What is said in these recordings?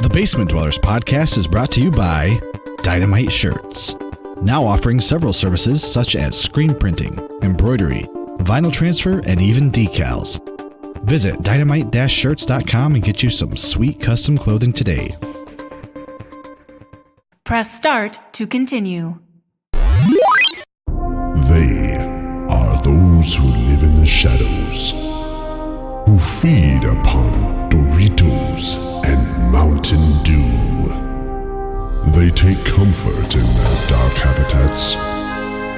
The Basement Dwellers podcast is brought to you by Dynamite Shirts. Now offering several services such as screen printing, embroidery, vinyl transfer, and even decals. Visit dynamite-shirts.com and get you some sweet custom clothing today. Press start to continue. They are those who live in the shadows, who feed upon Doritos and Mountain Dew. They take comfort in their dark habitats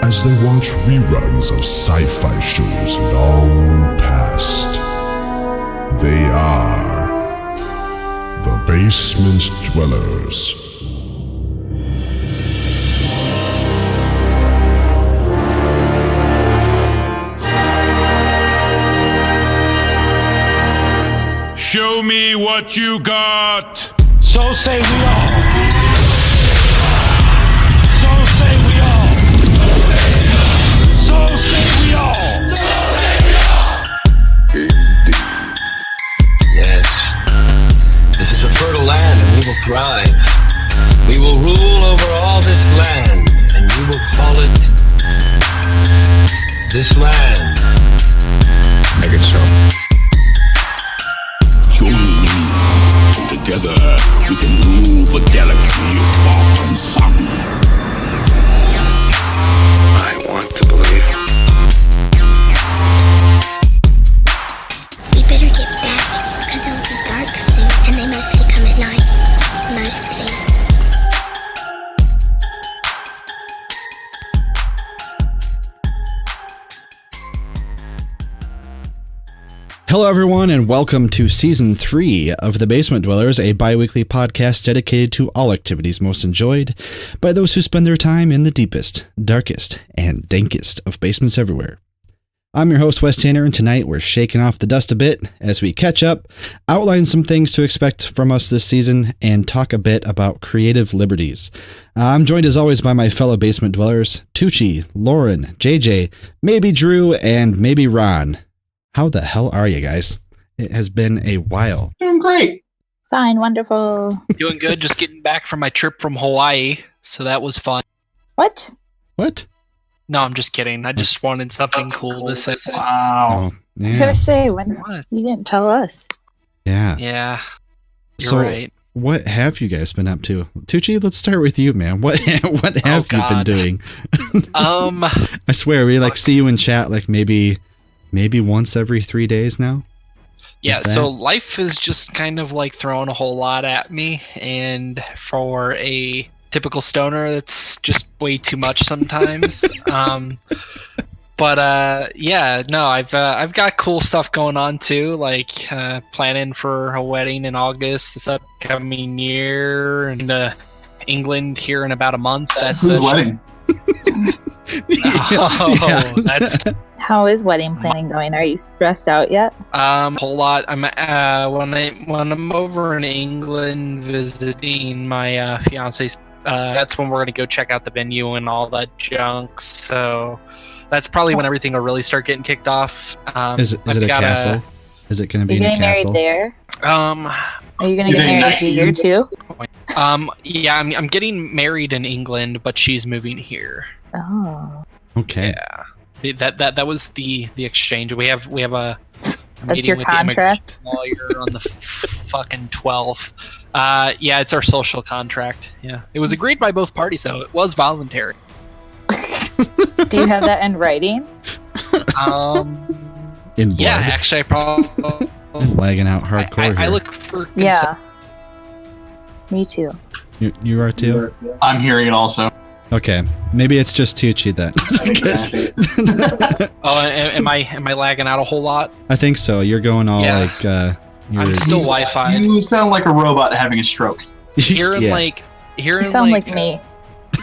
as they watch reruns of sci-fi shows long past. They are the Basement Dwellers. Show me what you got! So say we all. So say we all. So say we all. Indeed. Yes. This is a fertile land and we will thrive. We will rule over all this land and we will call it this land. Make it so. Join me. Together, we can rule the galaxy far from sun. I want to believe. We better get back, because it'll be dark soon, and they mostly come at night. Mostly. Hello, everyone, and welcome to Season 3 of The Basement Dwellers, a bi-weekly podcast dedicated to all activities most enjoyed by those who spend their time in the deepest, darkest, and dankest of basements everywhere. I'm your host, Wes Tanner, and tonight we're shaking off the dust a bit as we catch up, outline some things to expect from us this season, and talk a bit about creative liberties. I'm joined as always by my fellow Basement Dwellers, Tucci, Lauren, JJ, maybe Drew, and maybe Ron. How the hell are you guys? It has been a while. Doing great. Fine, wonderful. Doing good, just getting back from my trip from Hawaii, so that was fun. What? What? No, I'm just kidding. I just wanted something cool to say. Wow. Oh, yeah. I was going to say, when What? you didn't tell us. Yeah. Yeah, you're So, right. what have you guys been up to? Tucci, let's start with you, man. What have you been doing? I swear, we see you in chat maybe once every 3 days now. Yeah, so life is just kind of throwing a whole lot at me, and for a typical stoner, that's just way too much sometimes. I've got cool stuff going on too, planning for a wedding in August this upcoming year, and England here in about a month. Whose wedding? That's. How is wedding planning going? Are you stressed out yet? A whole lot. I'm when I'm over in England visiting my fiance's. That's when we're gonna go check out the venue and all that junk. So that's probably when everything will really start getting kicked off. Is it a castle? Is it going to be in a castle? Married there? Are you gonna get married here too? Yeah, I'm getting married in England, but she's moving here. Oh. Okay. Yeah. That was the exchange. We have a That's your contract? The lawyer on the fucking 12th. Yeah, it's our social contract. Yeah, it was agreed by both parties, though. It was voluntary. Do you have that in writing? In blood? Yeah, actually, I probably lagging out hardcore. I look for consent. Yeah. Me too. You are too? I'm hearing it also. Okay, maybe it's just Tucci then. Am I lagging out a whole lot? I think so. You're going all I'm still Wi-Fi. You sound like a robot having a stroke. Here in you sound like me.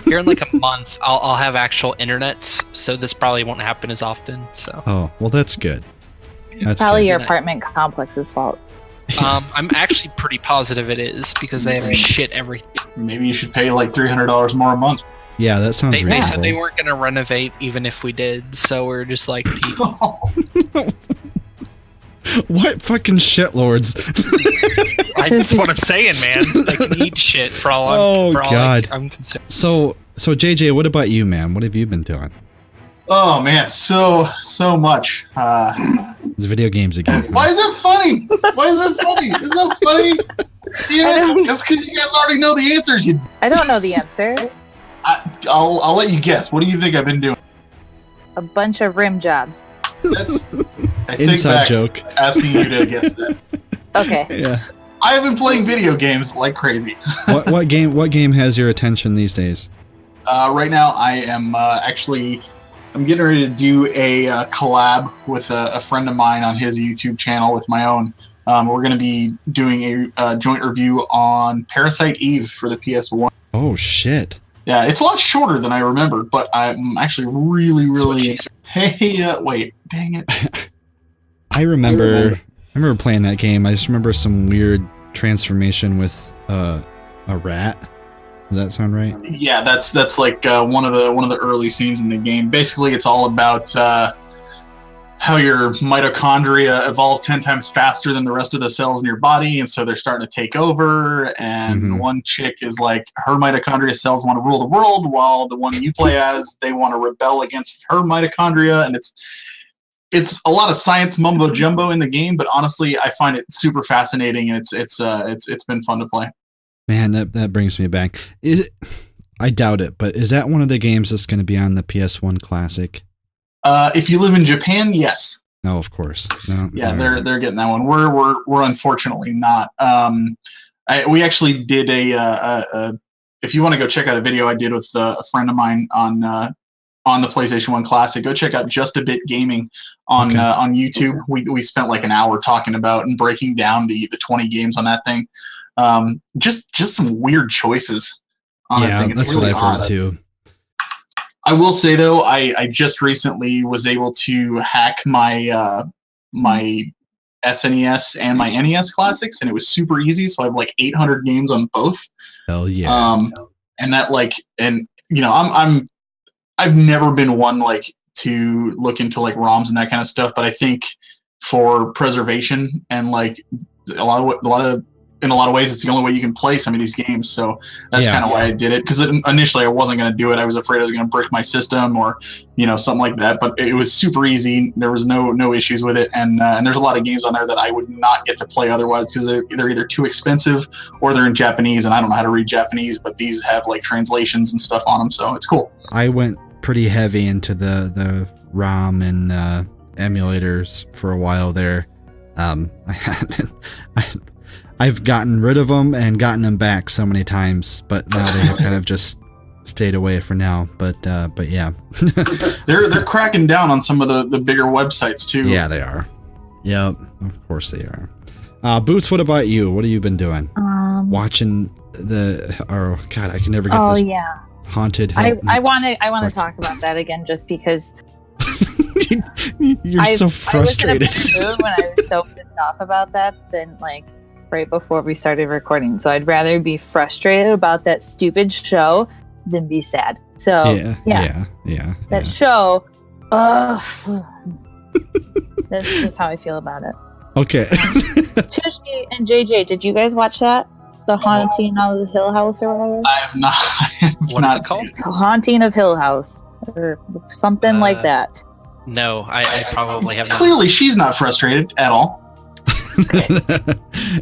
Here in a month, I'll have actual internets, so this probably won't happen as often. So. Oh well, that's good. It's probably your apartment complex's fault. I'm actually pretty positive it is because they have shit everything. Maybe you should pay $300 more a month. Yeah, that sounds reasonable. They said they weren't going to renovate even if we did, so we're just people. What fucking shitlords? That's what I'm saying, man. I can eat shit for all I'm concerned. So JJ, what about you, man? What have you been doing? Oh man, so much. It's video games again. Why is it funny? Why is it funny? Is that funny? That's because you guys already know the answers. I don't know the answer. I'll let you guess. What do you think I've been doing? A bunch of rim jobs. That's inside joke. Asking you to guess that. Okay. Yeah. I have been playing video games like crazy. What game has your attention these days? Right now, I am I'm getting ready to do a collab with a friend of mine on his YouTube channel with my own. We're going to be doing a joint review on Parasite Eve for the PS1. Oh shit! Yeah, it's a lot shorter than I remember, but I'm actually really. Hey, wait, dang it! I remember playing that game. I just remember some weird transformation with a rat. Does that sound right? Yeah, that's like one of the early scenes in the game. Basically, it's all about how your mitochondria evolve 10 times faster than the rest of the cells in your body, and so they're starting to take over. And one chick is like, her mitochondria cells want to rule the world, while the one you play as, they want to rebel against her mitochondria. And it's a lot of science mumbo jumbo in the game, but honestly, I find it super fascinating, and it's been fun to play. Man, that brings me back. I doubt it, but is that one of the games that's going to be on the PS1 Classic? If you live in Japan, yes. No, of course. No. Yeah, they're getting that one. We're unfortunately not. We actually did a if you want to go check out a video I did with a friend of mine on the PlayStation 1 Classic, go check out Just a Bit Gaming on YouTube. We spent like an hour talking about and breaking down the 20 games on that thing. Just some weird choices on that thing. That's really what I've heard too. I will say though, I just recently was able to hack my my SNES and my NES classics, and it was super easy. So I have like 800 games on both. Hell yeah! And that I've never been one like to look into like ROMs and that kind of stuff, but I think for preservation and like in a lot of ways, it's the only way you can play some of these games. So that's kind of why I did it. Because initially I wasn't going to do it. I was afraid I was going to break my system or, something like that. But it was super easy. There was no issues with it. And there's a lot of games on there that I would not get to play otherwise because they're either too expensive or they're in Japanese. And I don't know how to read Japanese, but these have like translations and stuff on them. So it's cool. I went pretty heavy into the ROM and emulators for a while there. I've gotten rid of them and gotten them back so many times, but now they have kind of just stayed away for now. But yeah, they're cracking down on some of the bigger websites too. Yeah, they are. Yep, of course they are. Boots, what about you? What have you been doing? Watching God, I can never get this. Yeah. Haunted. I want to talk about that again, just because. You're so frustrated. I was in a mood when I was so pissed off about that than like right before we started recording. So I'd rather be frustrated about that stupid show than be sad. So yeah. That show. That's just how I feel about it. Okay. Tushy and JJ, did you guys watch that? The Haunting of Hill House or whatever? I have not. What is it called? The Haunting of Hill House or something like that. No, I probably have not. Clearly, she's not frustrated at all.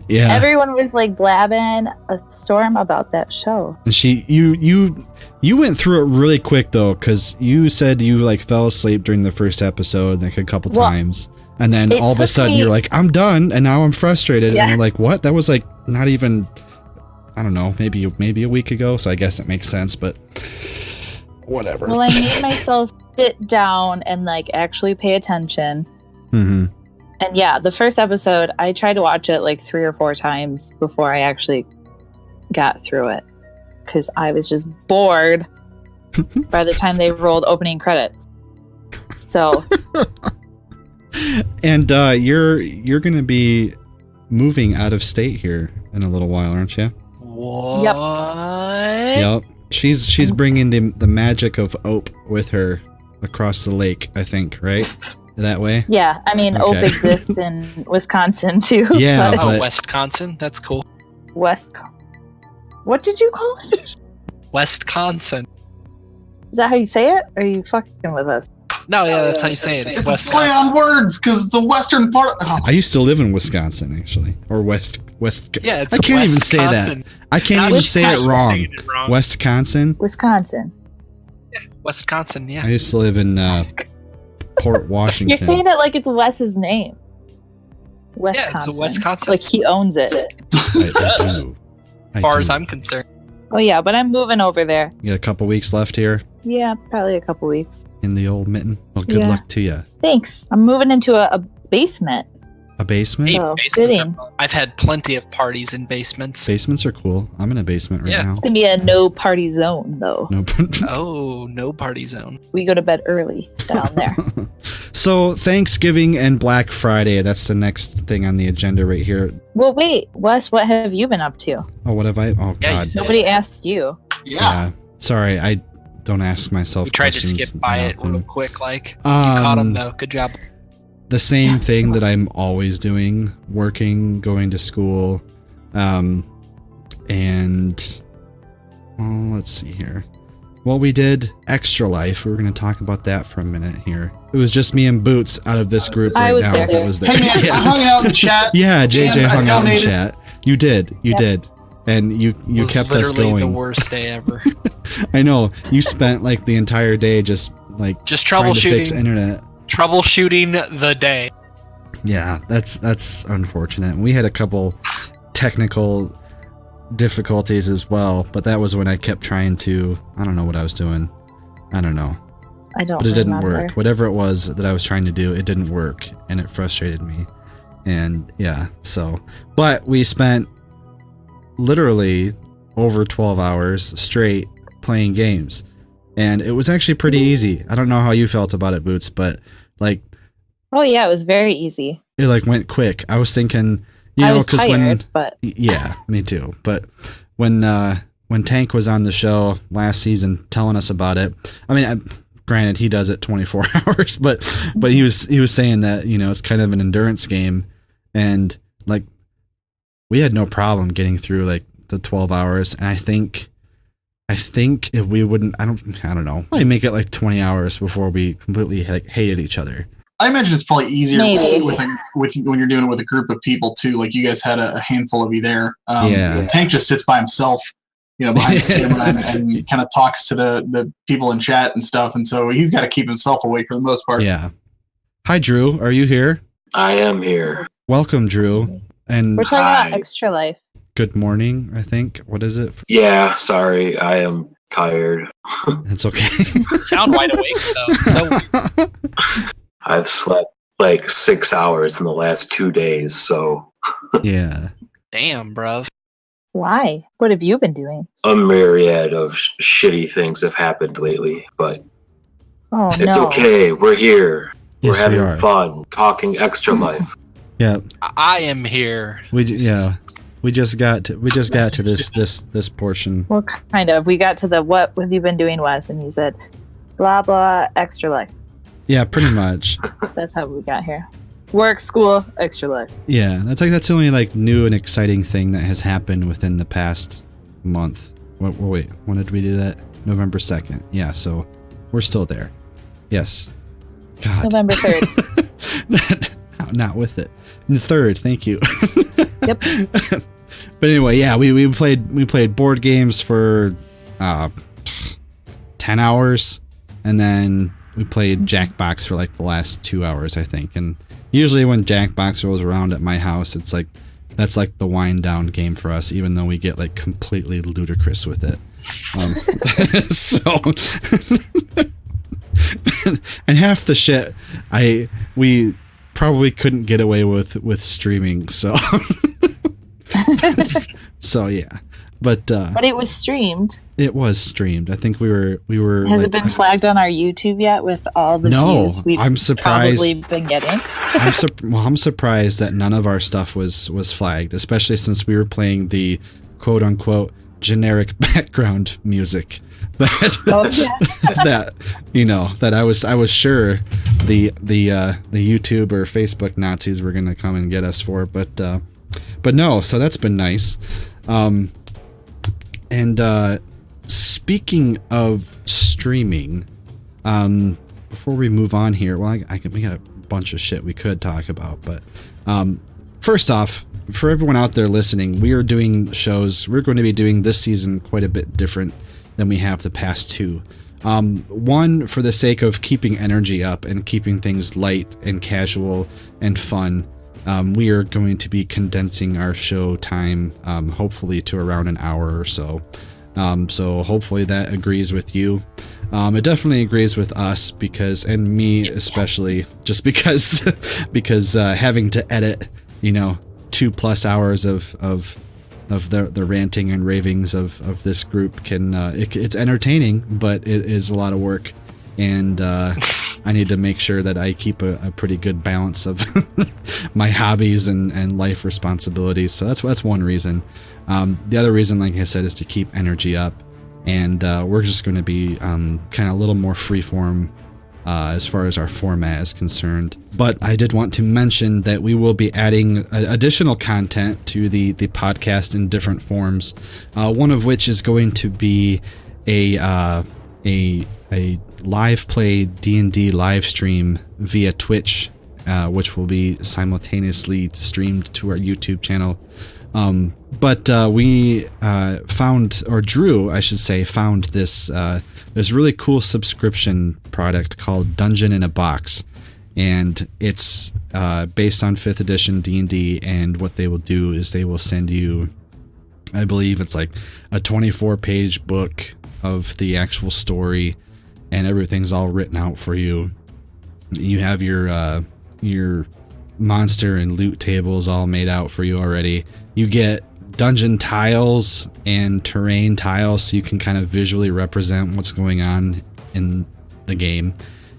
Yeah. Everyone was like blabbing a storm about that show. You went through it really quick though, because you said you like fell asleep during the first episode like a couple times, and then all of a sudden you're like, I'm done, and now I'm frustrated, and you're like, what? That was like not even, I don't know, maybe a week ago. So I guess it makes sense, but whatever. Well, I made myself sit down and like actually pay attention. Mm-hmm. And yeah, the first episode, I tried to watch it like 3 or 4 times before I actually got through it. Because I was just bored by the time they rolled opening credits. So. And you're going to be moving out of state here in a little while, aren't you? What? Yep. She's bringing the magic of Ope with her across the lake, I think, right? That way? Yeah, I mean, Ope exists in Wisconsin too. Yeah, Wisconsin, that's cool. What did you call it? Wisconsin. Is that how you say it? Or are you fucking with us? No, yeah, that's how you say it. It's a play on words because the western part. I used to live in Wisconsin, actually, or West. Yeah, it's I can't even say Wisconsin. that. I can't even say it wrong. Wisconsin. Yeah, Wisconsin. Yeah. I used to live in Port Washington. You're saying it like it's Wes's name. Wisconsin. Yeah, it's a Wisconsin. Like he owns it. I do. As far as I'm concerned. Oh yeah, but I'm moving over there. You got a couple weeks left here Yeah, probably a couple weeks. in the old mitten. Well, good Yeah. luck to you. Thanks. I'm moving into a basement. A basement? Hey, So, basements fitting. I've had plenty of parties in basements. Basements are cool. I'm in a basement right now. It's gonna be a no party zone though. No. Oh, no party zone. We go to bed early down there. So Thanksgiving and Black Friday. That's the next thing on the agenda right here. Well, wait, Wes, what have you been up to? Oh, what have I? Oh Yeah, you God. said- Nobody asked you. Yeah. Sorry, I don't ask myself. We tried to questions skip by it often. real quick. Like, you caught him though. Good job. The same thing that I'm always doing: working, going to school, and let's see here. Well, we did Extra Life. We're going to talk about that for a minute here. It was just me and Boots out of this group I right was now. there. That was there. Hey man, I hung out in chat. Yeah, JJ and I hung out in donated. chat. You did, and you It was kept us literally going. the worst day ever. I know you spent like the entire day just trying to fix troubleshooting. internet. Troubleshooting the day. Yeah, that's unfortunate. We had a couple technical difficulties as well, but that was when I kept trying to. I don't know what I was doing. I don't know, I don't but it didn't remember. work. Whatever it was that I was trying to do, it didn't work, and it frustrated me. And yeah, so but we spent literally over 12 hours straight playing games, and it was actually pretty easy. I don't know how you felt about it, Boots, but like Oh yeah, it was very easy. it like went quick. I was thinking, I was because tired, but yeah, me too. But when Tank was on the show last season telling us about it, I mean, granted he does it 24 hours, but he was saying that it's kind of an endurance game, and like we had no problem getting through like the 12 hours, and I think if we wouldn't, I don't know, probably make it like 20 hours before we completely hated each other. I imagine it's probably easier Maybe. with when you're doing it with a group of people too. Like you guys had a handful of you there. Yeah. Tank just sits by himself, behind the camera and kind of talks to the people in chat and stuff. And so he's got to keep himself awake for the most part. Yeah. Hi, Drew. Are you here? I am here. Welcome, Drew. And we're talking Hi. about Extra Life. good morning, I think. What is it? Yeah, sorry, I am tired. It's okay. Sound wide awake though. So I've slept like 6 hours in the last 2 days, so Yeah. damn, bruv. Why? What have you been doing? a myriad of shitty things have happened lately. But Oh it's no. okay. We're here. Yes, We're having we are. fun, talking Extra Life. Yeah. I am here. We just got to this portion. Well, kind of. We got to the what have you been doing, Wes? And you said, blah blah, Extra Life. Yeah, pretty much. That's how we got here. Work, school, Extra Life. Yeah, that's the only like new and exciting thing that has happened within the past month. Wait, when did we do that? November 2nd. Yeah, so we're still there. Yes. God. November 3rd. Not with it. The 3rd, thank you. Yep. But anyway, yeah, we played board games for 10 hours, and then we played Jackbox for like the last 2 hours, I think. And usually when Jackbox rolls around at my house, it's like that's like the wind down game for us, even though we get like completely ludicrous with it. And half the shit we probably couldn't get away with streaming, so so yeah. But it was streamed. It was streamed. I think we were. Has it been flagged on our YouTube yet with all the views we've I'm surprised. probably been getting? I'm surprised that none of our stuff was flagged, especially since we were playing the quote unquote generic background music that that I was sure the YouTube or Facebook Nazis were gonna come and get us for, but no. So that's been nice. And speaking of streaming, before we move on here, well, we got a bunch of shit we could talk about, but first off, for everyone out there listening, we are doing shows. We're going to be doing this season quite a bit different than we have the past two. One, for the sake of keeping energy up and keeping things light and casual and fun, we are going to be condensing our show time, hopefully to around an hour or so. So hopefully that agrees with you. It definitely agrees with us and me especially, just because having to edit, 2+ hours of the ranting and ravings of this group it's entertaining, but it is a lot of work, and I need to make sure that I keep a pretty good balance of my hobbies and life responsibilities. So that's one reason. The other reason, like I said, is to keep energy up, and we're just going to be kind of a little more freeform as far as our format is concerned. But I did want to mention that we will be adding additional content to the podcast in different forms. One of which is going to be a live play D&D live stream via Twitch, which will be simultaneously streamed to our YouTube channel. But we Drew, I should say, found this really cool subscription product called Dungeon in a Box, and it's based on 5th edition D&D, and what they will do is they will send you, I believe it's like a 24-page book of the actual story, and everything's all written out for you. You have your monster and loot tables all made out for you already. You get dungeon tiles and terrain tiles, so you can kind of visually represent what's going on in the game.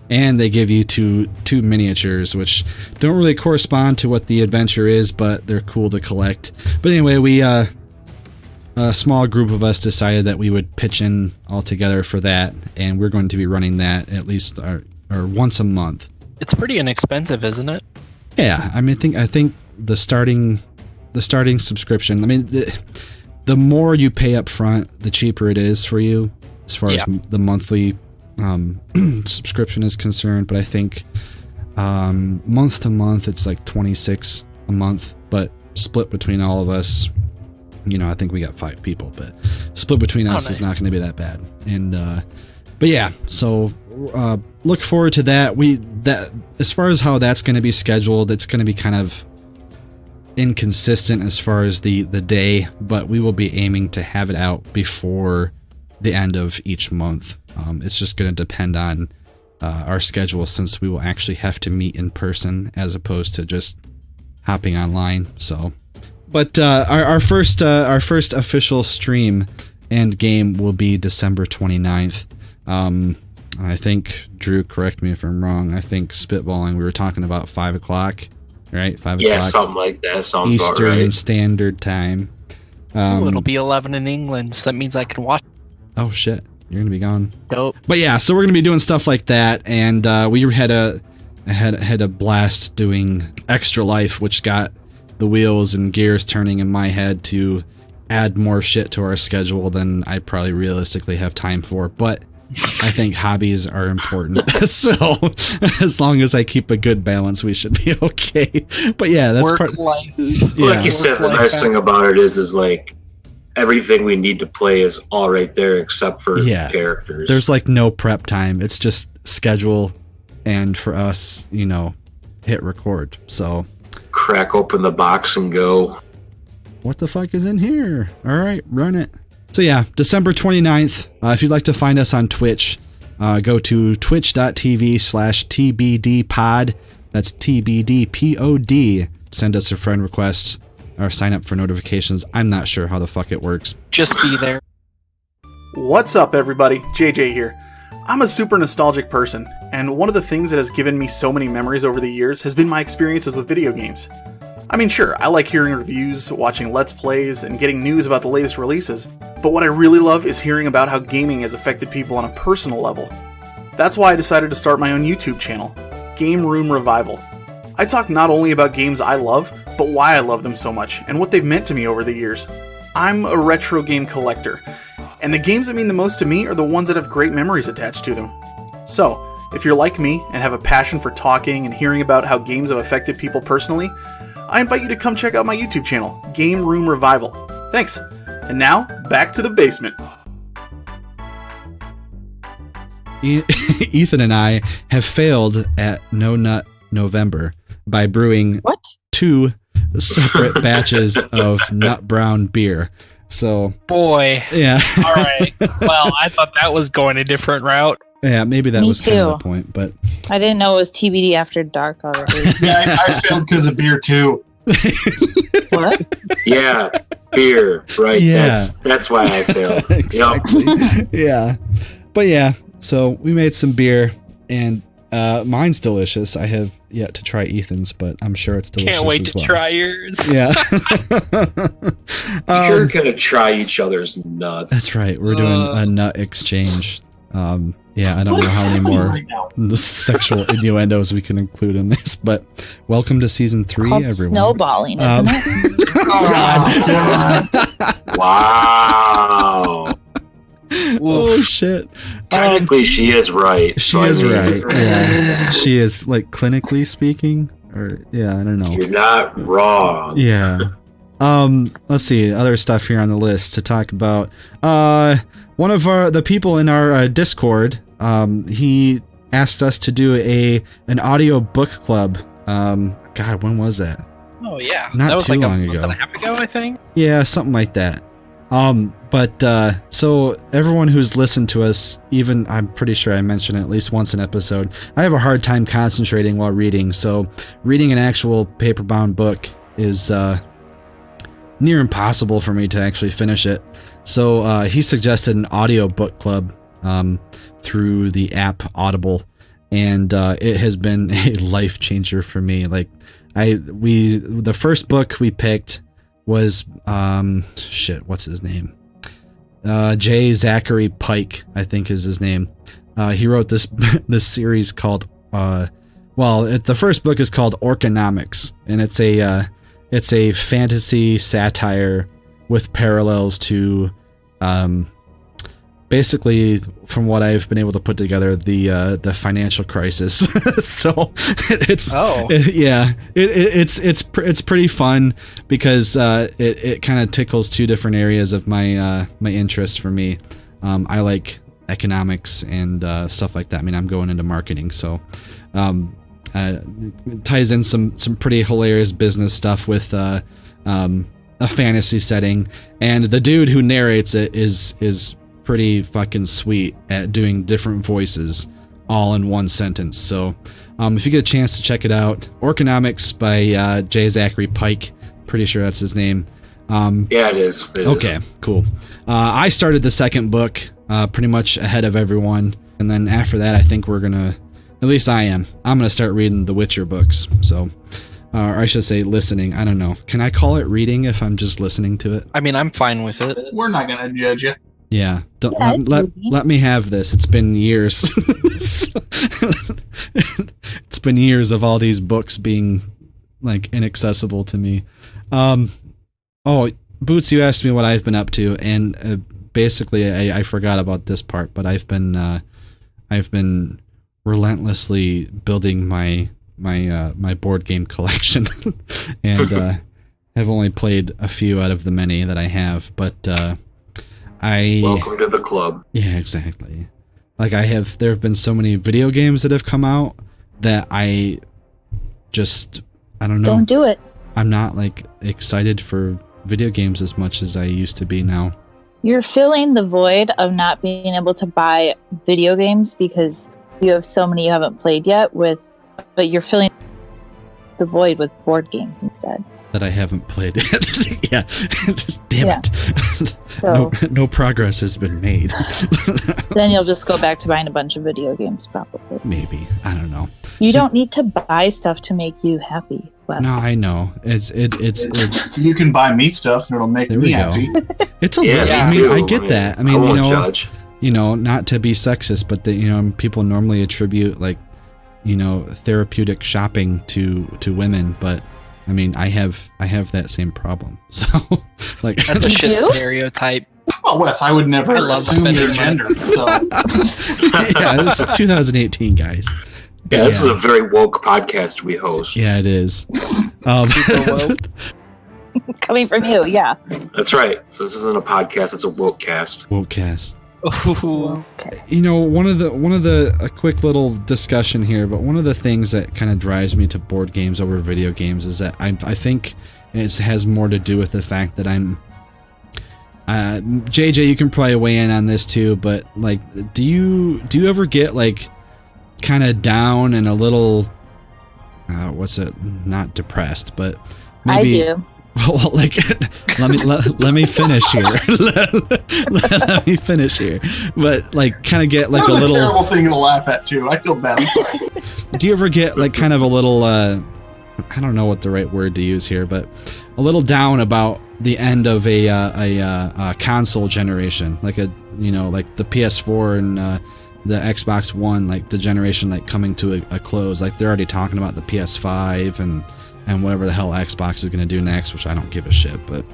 And they give you two miniatures, which don't really correspond to what the adventure is, but they're cool to collect. But anyway, a small group of us decided that we would pitch in all together for that, and we're going to be running that at least or once a month. It's pretty inexpensive, isn't it? Yeah, I mean, I think the starting subscription, I mean, the more you pay up front, the cheaper it is for you as far as the monthly subscription is concerned. But I think month to month, it's like $26 a month, but split between all of us, I think we got 5 people, but split between us is not going to be that bad. And but yeah, so look forward to that. As far as how that's going to be scheduled, it's going to be kind of inconsistent as far as the day, but we will be aiming to have it out before the end of each month. It's just going to depend on our schedule, since we will actually have to meet in person as opposed to just hopping online. So, but our first official stream and game will be December 29th. I think, Drew, correct me if I'm wrong, I think spitballing, we were talking about 5 o'clock, right? 5 o'clock. Yeah, something like that. Sounds Eastern about right. Standard Time. It'll be 11 in England, so that means I can watch. Oh, shit. You're going to be gone. Dope. But yeah, so we're going to be doing stuff like that, and we had a blast doing Extra Life, which got the wheels and gears turning in my head to add more shit to our schedule than I probably realistically have time for, but I think hobbies are important. So as long as I keep a good balance, we should be okay. But yeah, that's work life. Yeah. Like you said, the nice thing about it is like everything we need to play is all right there except for characters. There's like no prep time. It's just schedule, and for us, hit record. So crack open the box and go. What the fuck is in here? All right, run it. So yeah, December 29th. If you'd like to find us on Twitch, go to twitch.tv/TBDpod. That's TBDPOD. Send us a friend request or sign up for notifications. I'm not sure how the fuck it works. Just be there. What's up, everybody? JJ here. I'm a super nostalgic person, and one of the things that has given me so many memories over the years has been my experiences with video games. I mean, sure, I like hearing reviews, watching Let's Plays, and getting news about the latest releases, but what I really love is hearing about how gaming has affected people on a personal level. That's why I decided to start my own YouTube channel, Game Room Revival. I talk not only about games I love, but why I love them so much, and what they've meant to me over the years. I'm a retro game collector, and the games that mean the most to me are the ones that have great memories attached to them. So, if you're like me and have a passion for talking and hearing about how games have affected people personally, I invite you to come check out my YouTube channel, Game Room Revival. Thanks. And now, back to the basement. Ethan and I have failed at No Nut November by brewing 2 separate batches of nut brown beer. So, boy, yeah. All right. Well, I thought that was going a different route. Yeah, maybe that Me was kind of the too. point, but I didn't know it was TBD after dark already. Yeah, I failed because of beer too. What? Yeah, beer, right? Yeah. That's why I failed. Exactly. Yeah. But yeah, so we made some beer, and mine's delicious. I have yet to try Ethan's, but I'm sure it's delicious. Can't wait as to well. try yours. Yeah. You're gonna try each other's nuts. That's right. We're doing a nut exchange. Yeah, I don't know how many more sexual innuendos we can include in this, but welcome to season 3, Called everyone. snowballing, isn't it? Wow. Oh shit. Technically, she is right. She is right. Yeah. She is, like, clinically speaking, or yeah, I don't know. You're not wrong. Yeah. Let's see, other stuff here on the list to talk about. One of the people in our Discord, he asked us to do an audio book club. God, when was that? Oh yeah, Not that was too like long a month ago. and a half ago, I think. Yeah, something like that. So everyone who's listened to us, even I'm pretty sure I mentioned it at least once an episode, I have a hard time concentrating while reading, so reading an actual paper-bound book is near impossible for me to actually finish it. So he suggested an audio book club through the app Audible, and it has been a life changer for me. Like the first book we picked was what's his name? J. Zachary Pike, I think is his name. He wrote this series called the first book is called Orconomics, and it's a fantasy satire with parallels to basically, from what I've been able to put together, the financial crisis. So it's it's pretty fun because it kind of tickles 2 different areas of my interest for me. I like economics and stuff like that. I mean, I'm going into marketing, so it ties in some pretty hilarious business stuff with a fantasy setting, and the dude who narrates it is pretty fucking sweet at doing different voices all in one sentence. So if you get a chance to check it out, Orconomics by J. Zachary Pike, pretty sure that's his name. Yeah, it is. Okay, cool. I started the second book pretty much ahead of everyone, and then after that I think we're gonna, at least I'm gonna start reading the Witcher books. So or I should say listening. I don't know, can I call it reading if I'm just listening to it? I mean, I'm fine with it. We're not gonna judge you. Yeah, let me have this. It's been years. It's been years of all these books being like inaccessible to me. Oh, Boots, you asked me what I've been up to, and basically I forgot about this part, but I've been relentlessly building my board game collection, and have only played a few out of the many that I have, but welcome to the club. Yeah, exactly. Like there have been so many video games that have come out that I don't know. Don't do it. I'm not like excited for video games as much as I used to be now. You're filling the void of not being able to buy video games because you have so many you haven't played yet but you're filling the void with board games instead. That I haven't played yet. Yeah. Damn it. So no progress has been made. then you'll just go back to buying a bunch of video games, probably. Maybe. I don't know. You don't need to buy stuff to make you happy. Wes. No, I know. It's you can buy me stuff and it'll make me happy. It's a little. I mean, I get that. I mean, won't judge. Not to be sexist, but people normally attribute like, therapeutic shopping to women, but I mean, I have that same problem. So, like, that's a shit stereotype. Well, Wes, I would never assume your gender. So. Yeah, this is 2018, guys. Yeah, this is a very woke podcast we host. Yeah, it is. Super woke. Coming from you, yeah. That's right. This isn't a podcast; it's a woke cast. Woke cast. Okay. You know, a quick little discussion here, but one of the things that kind of drives me to board games over video games is that I think it has more to do with the fact that I'm. JJ, you can probably weigh in on this too, but like, do you ever get like kind of down and a little, not depressed, but maybe. I do. Well, like, let me finish here. let me finish here. But like, kind of get like that was a little terrible thing to laugh at too. I feel bad. I'm sorry. Do you ever get like kind of a little? I don't know what the right word to use here, but a little down about the end of a console generation, like like the PS4 and the Xbox One, like the generation like coming to a close. Like they're already talking about the PS5 and whatever the hell Xbox is going to do next, which I don't give a shit. But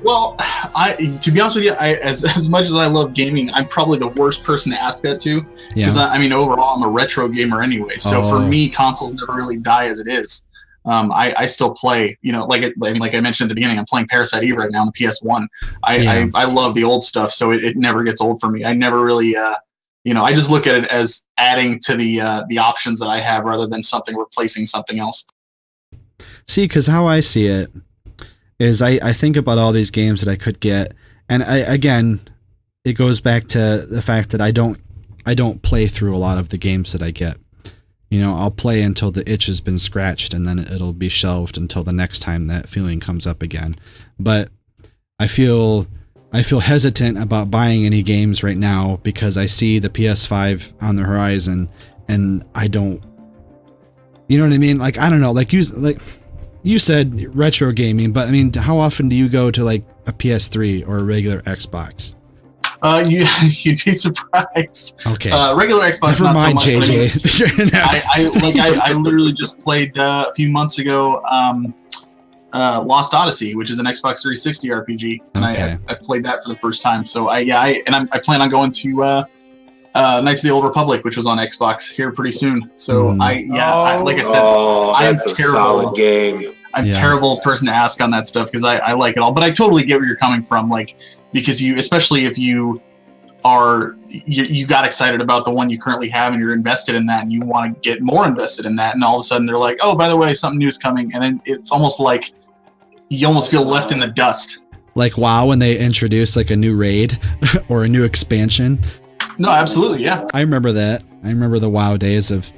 well, to be honest with you, as much as I love gaming, I'm probably the worst person to ask that to. Because I mean, overall, I'm a retro gamer anyway. So for me, consoles never really die as it is. I still play, like I mentioned at the beginning, I'm playing Parasite Eve right now on the PS1. I love the old stuff, so it never gets old for me. I never really, I just look at it as adding to the options that I have rather than something replacing something else. See, because how I see it is I think about all these games that I could get, and again, it goes back to the fact that I don't play through a lot of the games that I get. I'll play until the itch has been scratched, and then it'll be shelved until the next time that feeling comes up again. But I feel hesitant about buying any games right now because I see the PS5 on the horizon, and I don't. You know what I mean? Like, I don't know. Like you said, retro gaming, but I mean, how often do you go to like a PS3 or a regular Xbox? You'd be surprised. Okay. Regular Xbox. Never not mind, so much. JJ. I literally just played a few months ago. Lost Odyssey, which is an Xbox 360 RPG, and I played that for the first time. So I plan on going to Knights of the Old Republic, which was on Xbox here pretty soon. So like I said, I'm that's a terrible. solid game. I'm terrible person to ask on that stuff because I like it all, but I totally get where you're coming from. Like, because especially if you got excited about the one you currently have and you're invested in that and you want to get more invested in that, and all of a sudden they're like, oh, by the way, something new is coming, and then it's almost like you almost feel left in the dust. Like WoW when they introduce like a new raid or a new expansion. No, absolutely, yeah. I remember that. I remember the WoW days of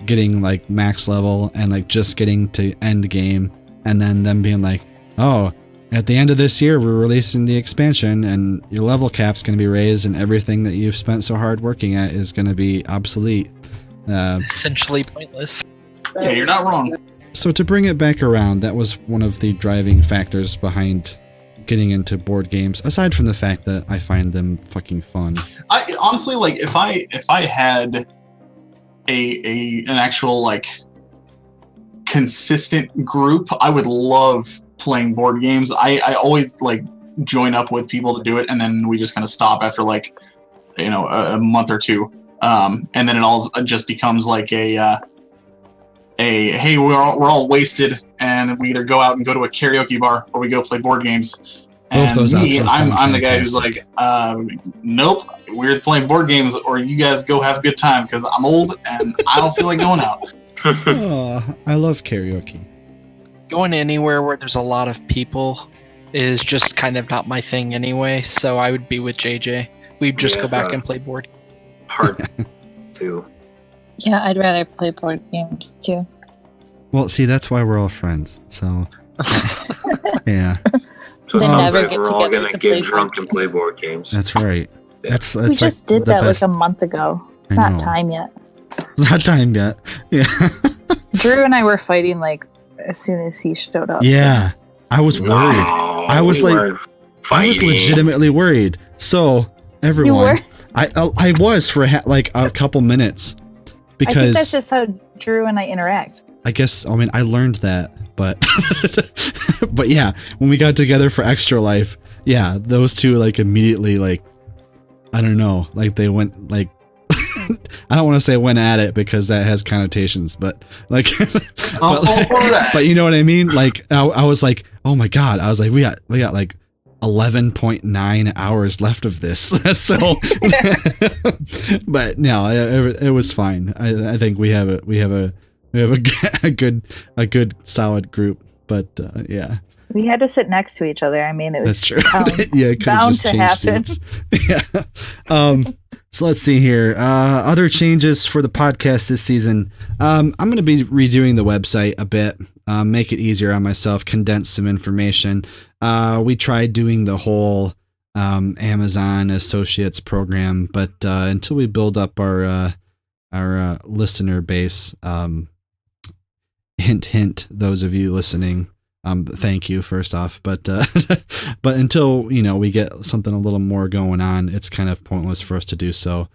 getting like max level and like just getting to end game, and then them being like, oh, at the end of this year we're releasing the expansion and your level cap's going to be raised and everything that you've spent so hard working at is going to be obsolete. Essentially pointless. Yeah, you're not wrong. So to bring it back around, that was one of the driving factors behind getting into board games, aside from the fact that I find them fucking fun. I honestly, like, if I had an actual like consistent group, I would love playing board games. I always like join up with people to do it, and then we just kind of stop after like a month or two, and then it all just becomes like a hey, we're all wasted, and we either go out and go to a karaoke bar or we go play board games. And those me, I'm the guy fantastic. who's like, nope, we're playing board games, or you guys go have a good time because I'm old and I don't feel like going out. Oh, I love karaoke. Going anywhere where there's a lot of people is just kind of not my thing anyway, so I would be with JJ. We'd just go back and play board. Hard to. Yeah, I'd rather play board games too. Well, see, that's why we're all friends. So, yeah. So it They sounds never like get we're all together gonna to play get drunk board and play board games. That's right. That's We just like did the that best. like a month ago. It's I not know. time yet. It's not time yet. Yeah. Drew and I were fighting like as soon as he showed up. Yeah. I was worried. I was we like, weren't I was fighting. legitimately worried. So everyone, I was for like a couple minutes I think that's because just how Drew and I interact. I guess, I mean, I learned that, but, but yeah, when we got together for Extra Life, yeah, those two, like, immediately, like, I don't know, like, they went, like, I don't want to say went at it because that has connotations, but like, but you know what I mean? Like, I was like, oh my God. I was like, we got like 11.9 hours left of this. So, but no, it was fine. I think we have a good solid group, but yeah. We had to sit next to each other. I mean, it was that's true. Yeah, it bound to happen. Yeah. So let's see here. Other changes for the podcast this season. I'm going to be redoing the website a bit, make it easier on myself, condense some information. We tried doing the whole Amazon Associates program, but until we build up our listener base, hint, hint, those of you listening, thank you first off, but until, we get something a little more going on, it's kind of pointless for us to do so.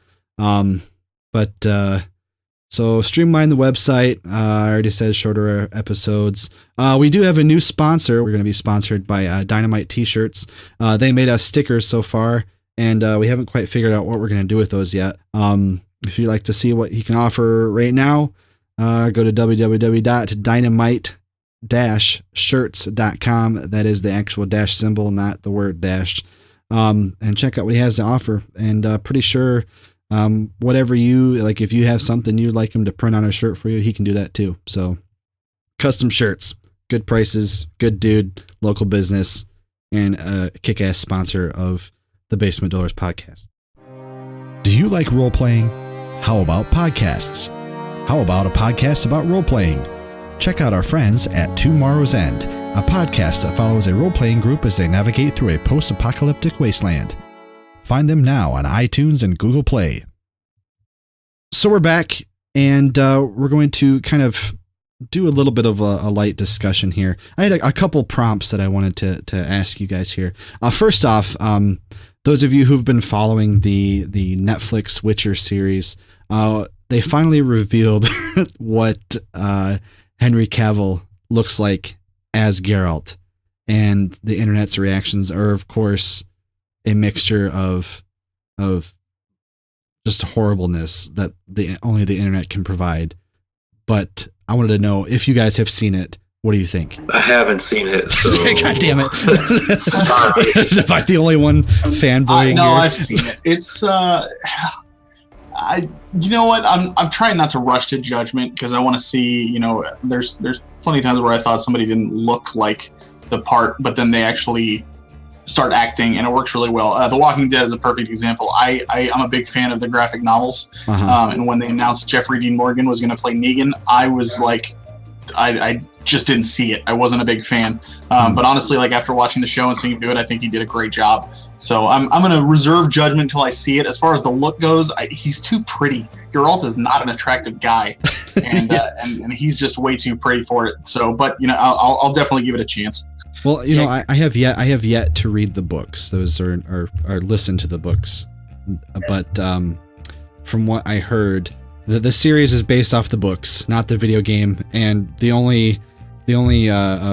So streamline the website. I already said shorter episodes. We do have a new sponsor. We're going to be sponsored by Dynamite T-shirts. They made us stickers so far, and we haven't quite figured out what we're going to do with those yet. If you'd like to see what he can offer right now, go to www.dynamite-shirts.com. That is the actual dash symbol, not the word dash. And check out what he has to offer. And pretty sure whatever you like, if you have something you'd like him to print on a shirt for you, he can do that too. So custom shirts, good prices, good dude, local business, and a kick-ass sponsor of the Basement Dwellers podcast. Do you like role-playing? How about podcasts? How about a podcast about role-playing? Check out our friends at Tomorrow's End, a podcast that follows a role-playing group as they navigate through a post-apocalyptic wasteland. Find them now on iTunes and Google Play. So we're back, and we're going to kind of do a little bit of a light discussion here. I had a couple prompts that I wanted to ask you guys here. First off, those of you who've been following the Netflix Witcher series, they finally revealed what Henry Cavill looks like as Geralt, and the internet's reactions are, of course, a mixture of just horribleness that only the internet can provide. But I wanted to know if you guys have seen it. What do you think? I haven't seen it. So. God damn it! Sorry, am I the only one fanboying? No, here? I've seen it. It's you know what? I'm trying not to rush to judgment because I want to see. There's plenty of times where I thought somebody didn't look like the part, but then they actually start acting, and it works really well. The Walking Dead is a perfect example. I'm a big fan of the graphic novels, and when they announced Jeffrey Dean Morgan was going to play Negan, I was like, I just didn't see it. I wasn't a big fan, but honestly, like after watching the show and seeing him do it, I think he did a great job. So I'm going to reserve judgment until I see it. As far as the look goes, he's too pretty. Geralt is not an attractive guy, and and he's just way too pretty for it. So, but I'll definitely give it a chance. Well, I have yet to read the books. Those are listen to the books, but from what I heard, the series is based off the books, not the video game, and the only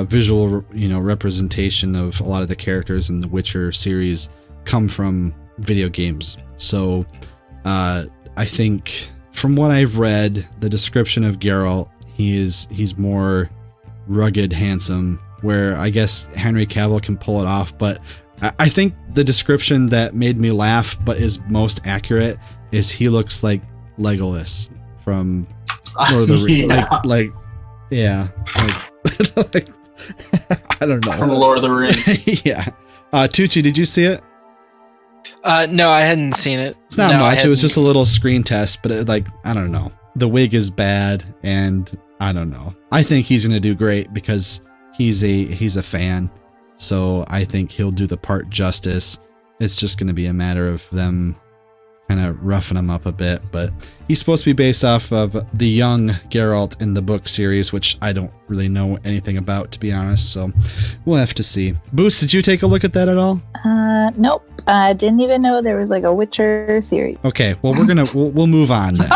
visual representation of a lot of the characters in the Witcher series come from video games. So I think from what I've read, the description of Geralt, he's more rugged, handsome, where I guess Henry Cavill can pull it off. But I think the description that made me laugh but is most accurate is he looks like Legolas from Lord of the Rings. Like, I don't know. From Lord of the Rings. Yeah. Tucci, did you see it? No, I hadn't seen it. It's not much. It was just a little screen test, but I don't know. The wig is bad, and I don't know. I think he's going to do great because he's a fan. So I think he'll do the part justice. It's just going to be a matter of them kind of roughing him up a bit, but he's supposed to be based off of the young Geralt in the book series, which I don't really know anything about, to be honest, so we'll have to see. Boost, did you take a look at that at all? Nope. I didn't even know there was like a Witcher series. Okay, well we'll move on then.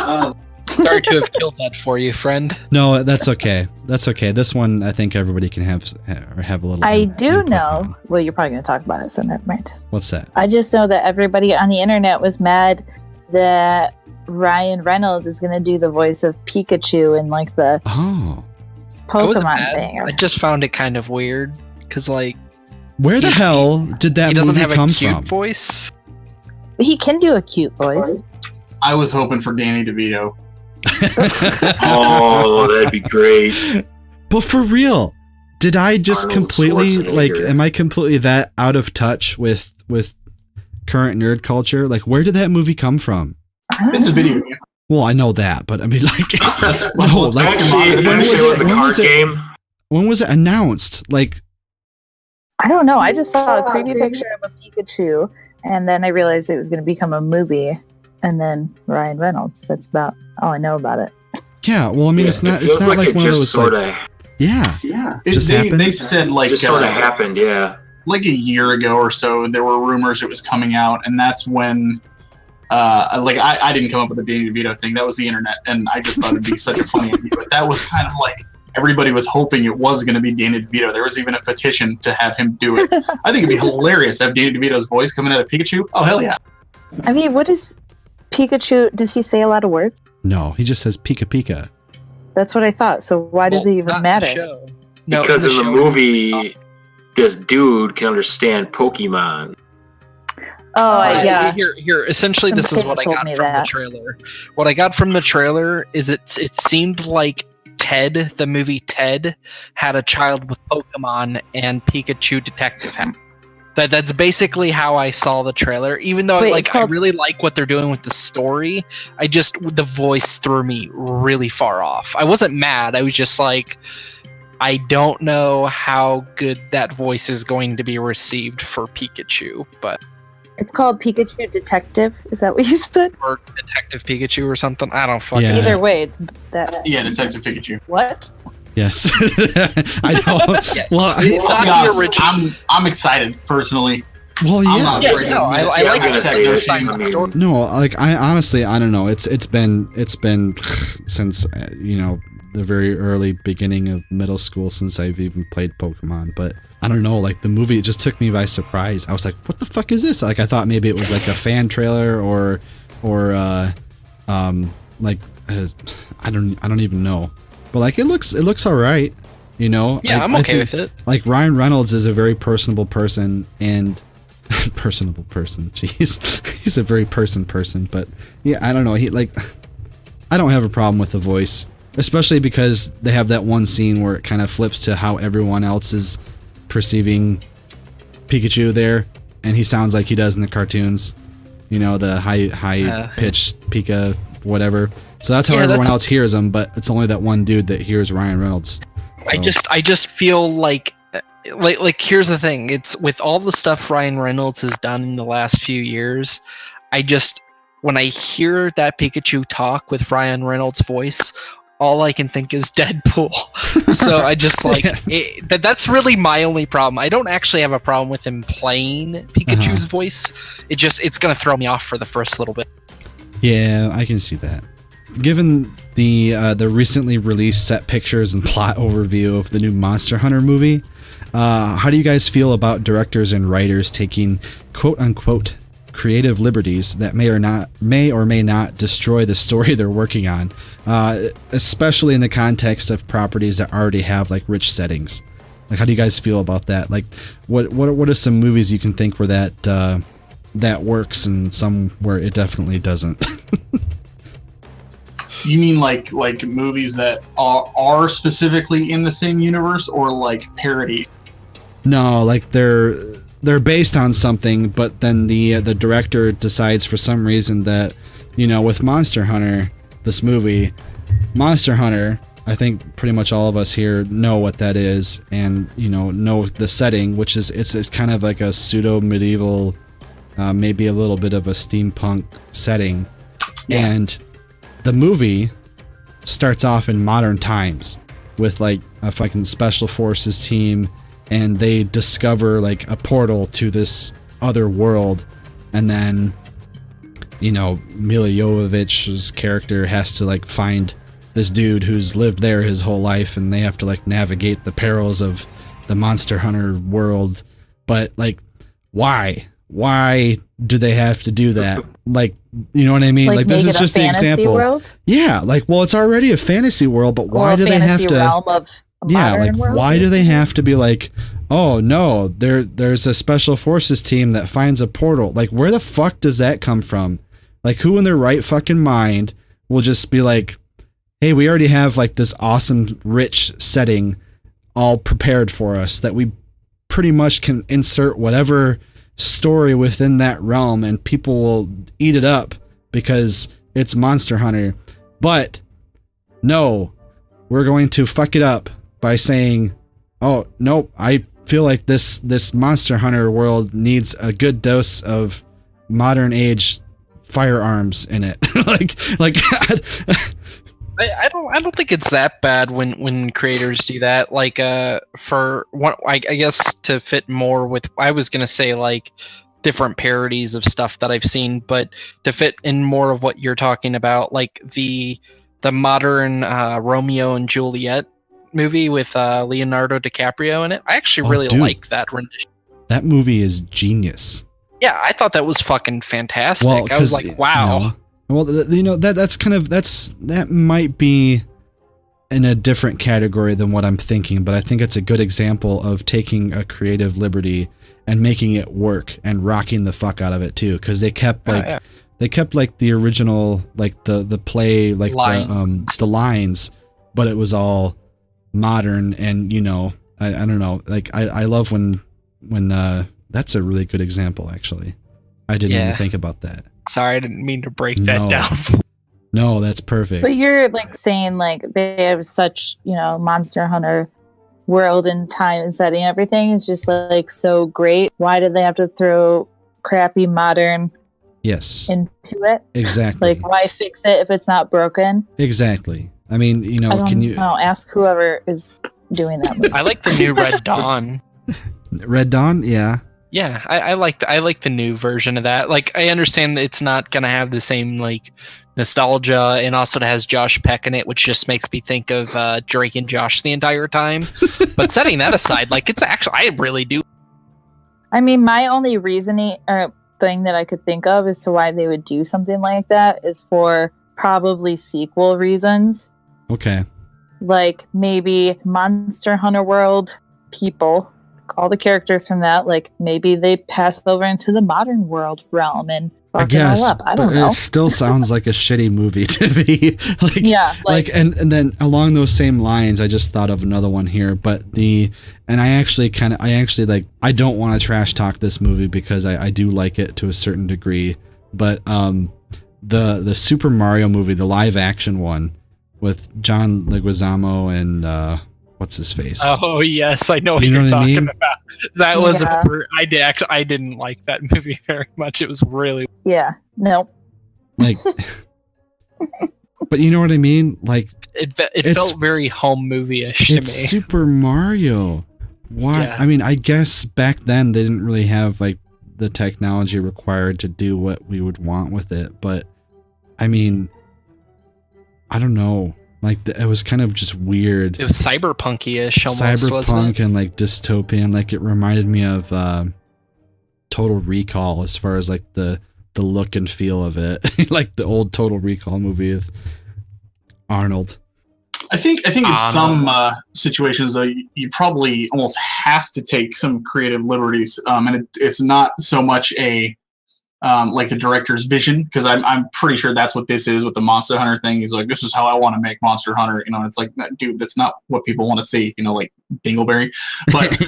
Sorry to have killed that for you, friend. No, that's okay. That's okay. This one, I think everybody can have a little. I do know. Well, you're probably going to talk about it, so never mind. What's that? I just know that everybody on the internet was mad that Ryan Reynolds is going to do the voice of Pikachu in like the Pokemon thing. I just found it kind of weird because, like, where the hell did that movie come a cute from? Voice. He can do a cute voice. I was hoping for Danny DeVito. Oh, that'd be great. But for real, did I just Arnold completely Schwarzenegger. am I completely that out of touch with current nerd culture? Like, where did that movie come from? It's a video game. Well, I know that, but I mean, like, Actually, it was a card game. When was it announced? Like, I don't know. I just saw a preview picture of a Pikachu, and then I realized it was going to become a movie, and then Ryan Reynolds. That's about all I know about it. Yeah, well, I mean, it's not like one of those sorta, yeah. They said like just sort of happened, yeah. Like a year ago or so, there were rumors it was coming out, and that's when I didn't come up with the Danny DeVito thing. That was the internet, and I just thought it'd be such a funny idea. But that was kind of like everybody was hoping it was going to be Danny DeVito. There was even a petition to have him do it. I think it'd be hilarious to have Danny DeVito's voice coming out of Pikachu. Oh, hell yeah. I mean, what is Pikachu? Does he say a lot of words? No, he just says Pika Pika. That's what I thought. So why does it even matter? Because in the movie, this dude can understand Pokemon. Oh, yeah. Here. Essentially, this is what I got from the trailer. What I got from the trailer is it seemed like Ted, the movie Ted, had a child with Pokemon and Pikachu Detective had. That's basically how I saw the trailer. Even though I really like what they're doing with the story, the voice threw me really far off. I wasn't mad. I was just like, I don't know how good that voice is going to be received for Pikachu, but it's called Pikachu Detective. Is that what you said? Or Detective Pikachu or something. I don't fucking Yeah. Either way, it's that. Yeah, Detective Pikachu. What? Yes. I know. Yes. Well, It's not the original. I'm excited personally. Well, yeah. I like it. No, like I honestly, I don't know. It's been since the very early beginning of middle school since I've even played Pokemon. But I don't know, like the movie, it just took me by surprise. I was like, what the fuck is this? Like I thought maybe it was like a fan trailer or I don't even know. But like it looks all right, you know. Yeah, I'm okay with it. Like Ryan Reynolds is a very personable person and personable person. Jeez, he's a very person. But yeah, I don't know. I don't have a problem with the voice, especially because they have that one scene where it kind of flips to how everyone else is perceiving Pikachu there, and he sounds like he does in the cartoons. You know, the high pitched Pika whatever. So that's how everyone else hears him, but it's only that one dude that hears Ryan Reynolds. So. I just feel like here's the thing. It's with all the stuff Ryan Reynolds has done in the last few years, when I hear that Pikachu talk with Ryan Reynolds' voice, all I can think is Deadpool. So I just that's really my only problem. I don't actually have a problem with him playing Pikachu's voice. It's gonna throw me off for the first little bit. Yeah, I can see that. Given the recently released set pictures and plot overview of the new Monster Hunter movie, how do you guys feel about directors and writers taking quote-unquote creative liberties that may or may not destroy the story they're working on, especially in the context of properties that already have like rich settings? Like, how do you guys feel about that? Like, what are some movies you can think where that works and some where it definitely doesn't? You mean like movies that are specifically in the same universe, or like parody? No, like they're based on something, but then the director decides for some reason that, with Monster Hunter, this movie, Monster Hunter, I think pretty much all of us here know what that is, and know the setting, which is it's kind of like a pseudo medieval, maybe a little bit of a steampunk setting, and the movie starts off in modern times with like a fucking special forces team, and they discover like a portal to this other world, and then Mila Jovovich's character has to like find this dude who's lived there his whole life, and they have to like navigate the perils of the Monster Hunter world. But like, why do they have to do that? Like, you know what I mean? Like this is just the example. World? Yeah, like, well, it's already a fantasy world, but why do they have to? Realm of world? Why do they have to be like, oh no, there's a special forces team that finds a portal? Like, where the fuck does that come from? Like, who in their right fucking mind will just be like, hey, we already have like this awesome, rich setting all prepared for us that we pretty much can insert whatever story within that realm and people will eat it up because it's Monster Hunter. But no, we're going to fuck it up by saying, oh, nope, I feel like this Monster Hunter world needs a good dose of modern age firearms in it. like I don't think it's that bad when creators do that. Like for one, I guess to fit more with, I was gonna say like different parodies of stuff that I've seen, but to fit in more of what you're talking about, like the modern Romeo and Juliet movie with Leonardo DiCaprio in it. I actually really like that rendition. That movie is genius. Yeah, I thought that was fucking fantastic. Well, I was like, wow. That might be in a different category than what I'm thinking, but I think it's a good example of taking a creative liberty and making it work and rocking the fuck out of it too, because they kept like the original, like the play, like lines. The lines, but it was all modern. And I don't know, like I love when that's a really good example, actually. I didn't even think about that. Sorry, I didn't mean to break that down. No, that's perfect. But you're like saying like they have such, Monster Hunter world and time and setting, everything is just like so great. Why did they have to throw crappy modern into it? Exactly. Like, why fix it if it's not broken? Exactly. I mean, can you ask whoever is doing that movie. I like the new Red Dawn. Red Dawn, yeah. Yeah, I like the new version of that. Like, I understand that it's not gonna have the same like nostalgia, and also it has Josh Peck in it, which just makes me think of Drake and Josh the entire time. But setting that aside, like, it's actually, I really do. I mean, my only reasoning or thing that I could think of as to why they would do something like that is for probably sequel reasons. Okay. Like maybe Monster Hunter World people, all the characters from that, like maybe they pass over into the modern world realm and fuck it all up. I don't know. It still sounds like a shitty movie to me. And then along those same lines, I just thought of another one here. But I don't want to trash talk this movie because I do like it to a certain degree. But the Super Mario movie, the live action one with John Leguizamo and what's his face? Oh yes, I know what you're talking about. That was I didn't like that movie very much. It was really no. Like, but you know what I mean? Like it felt very home movie-ish to me. It's Super Mario. Why? Yeah. I mean, I guess back then they didn't really have like the technology required to do what we would want with it. But I mean, I don't know. Like, it was kind of just weird. It was cyberpunk-ish almost, wasn't it? And like dystopian. Like, it reminded me of Total Recall as far as like the look and feel of it. Like the old Total Recall movie with Arnold. I think in some situations though, you probably almost have to take some creative liberties, and it's not so much a like the director's vision, because I'm pretty sure that's what this is with the Monster Hunter thing. He's like, this is how I want to make Monster Hunter, and it's like, dude, that's not what people want to see, like Dingleberry. But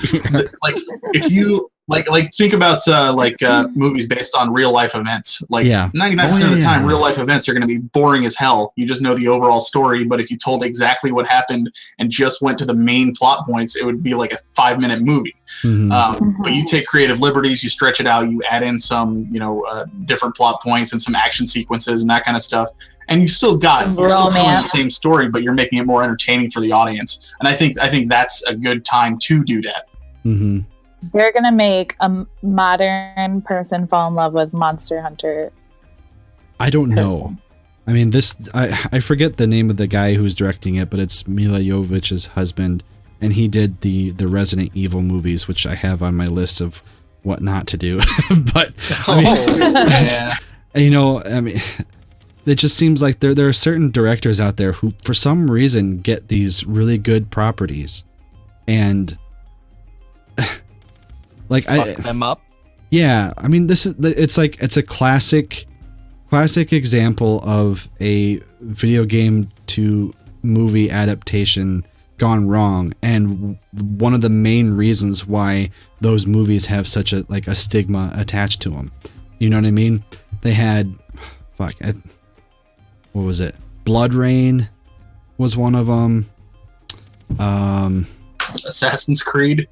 like if you like think about movies based on real life events, like 99% of the time real life events are going to be boring as hell. You just know the overall story, but if you told exactly what happened and just went to the main plot points, it would be like a 5-minute movie. But you take creative liberties, you stretch it out, you add in some different plot points and some action sequences and that kind of stuff, and you're still telling the same story, but you're making it more entertaining for the audience. And I think that's a good time to do that. They're going to make a modern person fall in love with Monster Hunter I don't know. person. I mean, I forget the name of the guy who's directing it, but it's Mila Jovovich's husband, and he did the Resident Evil movies, which I have on my list of what not to do. But I mean, I mean, it just seems like there are certain directors out there who, for some reason, get these really good properties, and like fuck them up. Yeah, I mean, it's a classic example of a video game to movie adaptation gone wrong, and one of the main reasons why those movies have such a stigma attached to them. You know what I mean? They had what was it? Blood Rain was one of them. Assassin's Creed.